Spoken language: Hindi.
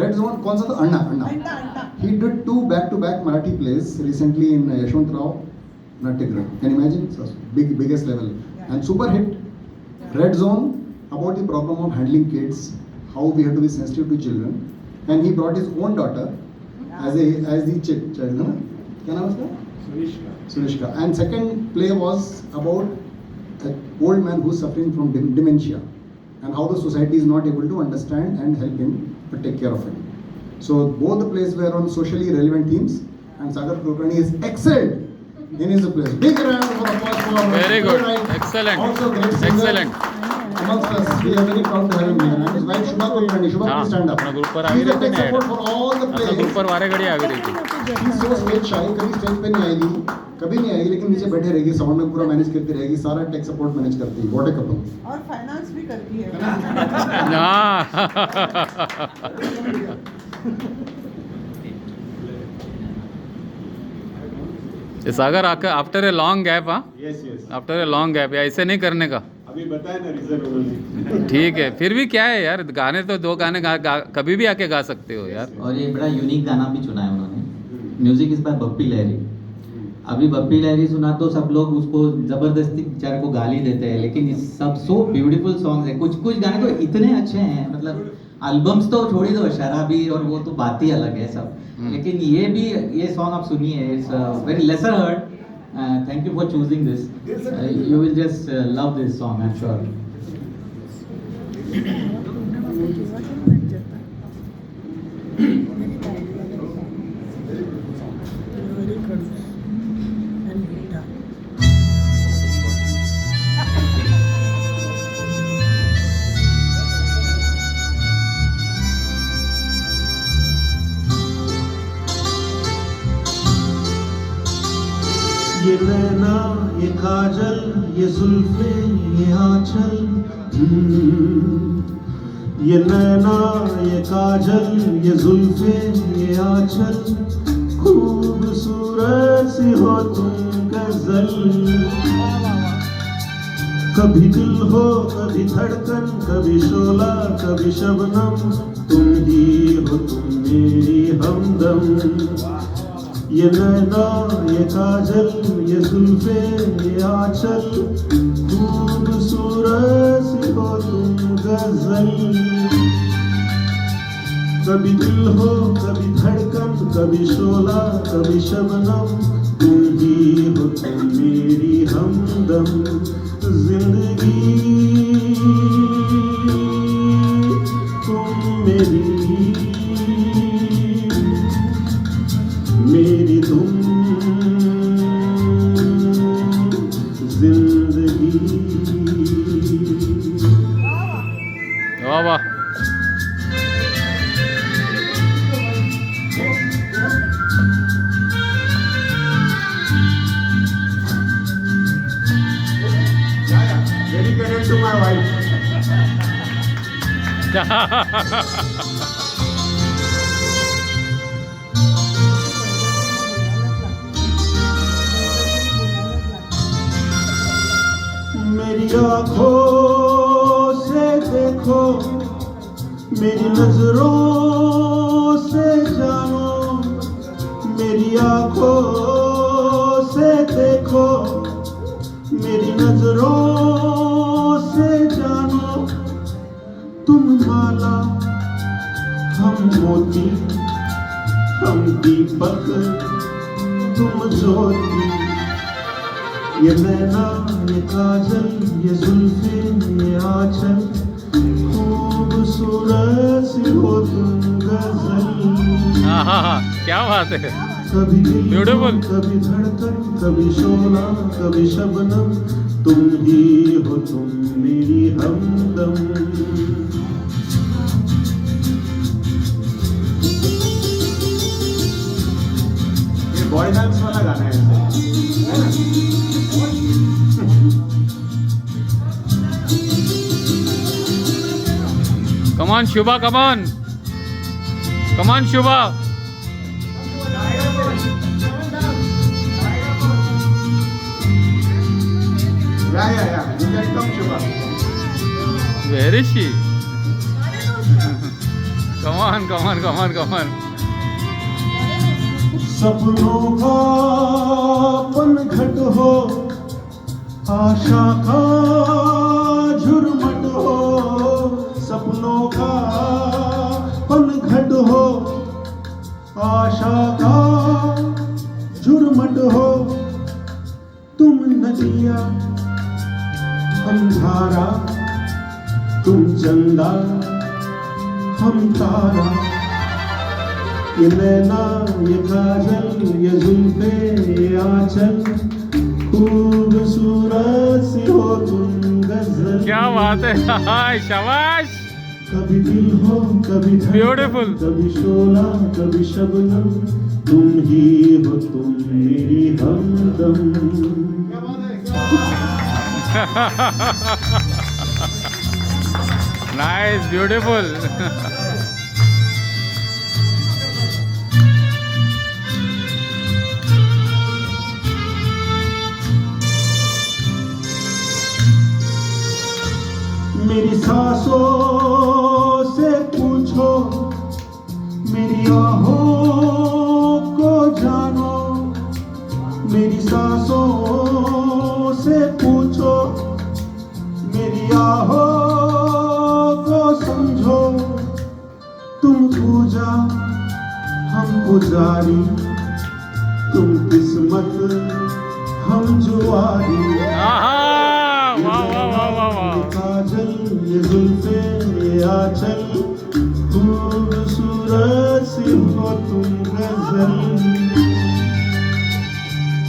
रेड जोन कौन सा था? अन्ना अन्ना. He did 2 back-to-back Marathi plays recently in Yashwantrao Natyagriha. Can you imagine? So biggest level and super hit. Red Zone about the problem of handling kids, how we have to be sensitive to children, and he brought his own daughter as the child. No? क्या नाम है उसका? Surishka. And second play was about an old man who's suffering from dementia and how the society is not able to understand and help him or take care of him. So both the plays were on socially relevant themes, and Sagar Kulkarni is excelled in his plays. Big round for applause for Very good. playwright, Excellent. Also great singer. Excellent. Amongst us, we are very proud to have him here. And his wife Shubha Kulkarni. Shubha, हाँ, please stand up. अपना ग्रुप पर आ She's गई a tech रहती support for all the आता plays. ग्रुप पर वारे घड़ी आ गई रहती She's so stage shy, कभी स्टेज पे नहीं आएगी, कभी नहीं आएगी, लेकिन नीचे बैठे रहेगी, साउंड में पूरा मैनेज करती रहेगी, सारा टेक सपोर्ट मैनेज करती है. What a couple. और फाइनेंस भी करती है। हाँ ये सागर आफ्टर ए लॉन्ग गैप, हाँ yes yes after a long gap, ऐसे नहीं करने का. अभी बताया ना रिजर्व उन्होंने. ठीक है, फिर भी क्या है यार, गाने तो 2 गाने कभी भी आके गा सकते हो यार. और ये बड़ा यूनिक गाना भी चुना है उन्होंने. म्यूजिक इस बाय बप्पी लहरी. अभी बप्पी लहरी सुना तो सब लोग उसको जबरदस्ती बेचारे को गाली देते हैं, लेकिन ये सब सो ब्यूटीफुल सॉन्ग्स है. कुछ कुछ गाने तो इतने अच्छे हैं, मतलब एल्बम्स तो छोड़ ही दो, शराबी और वो तो बात ही अलग है सब. लेकिन ये भी, ये सॉन्ग आप सुनिए, it's very lesser heard. Thank you for choosing this. You will just love this song, I am sure. ये नैना ये काजल ये जुल्फे ये आंचल. ये नैना ये काजल ये जुल्फे ये आंचल. खूबसूरत सी हो तुम गजल. कभी दिल हो कभी धड़कन, कभी शोला कभी शबनम. तुम ही हो तुम मेरी हमदम. ये नैना ये काजल ये जुल्फे ये आंचल. खूबसूरत सी हो तुम गजल. कभी दिल हो कभी धड़कन, कभी शोला कभी शबनम. तुम ही हो तुम मेरी हमदम. जिंदगी तुम मेरी तुम जिंदगी. वाह वाह. Dedicated to my wife. मेरी आँखों से देखो, मेरी नजरों से जानो. मेरी आँखों से देखो, मेरी नजरों से जानो. तुम माला हम मोती, हम दीपक तुम ज्योति. ये नैना ये काजल ये जुल्फे ये आंचल. खूबसूरत सी हो तुम गजल. हाँ, क्या बात है. कभी दिल Beautiful. कभी धड़कन, कभी शोला कभी शबनम. तुम ही हो तुम मेरी हमदम. ये बॉय डांस वाला गाना है ऐसे. Come on Shubha, come on. Come on Shubha. Yeah. You can come, Shubha. Where is she? कमान कमान कमान कमान. सपनों का पनघट हो, आशा का झुरमट हो. सपनों का पनघट हो, आशा का झुरमट हो. तुम नदिया हम धारा, तुम चंदा हम तारा. ये नैना ये काजल ये जुल्फे ये आंचल, खूबसूरत सी हो तुम गजल. क्या बात है. हाय, शाबाश. कभी दिल हो कभी धड़कन, Beautiful. कभी शोला कभी शबनम, तुम ही हो तुम मेरी हमदम. Nice, beautiful. मेरी सांसों से पूछो, मेरी आहों को जानो. मेरी सांसों से पूछो, मेरी आहों को समझो. तुम पूजा हम पुजारी, तुम किस्मत हम जुआरी.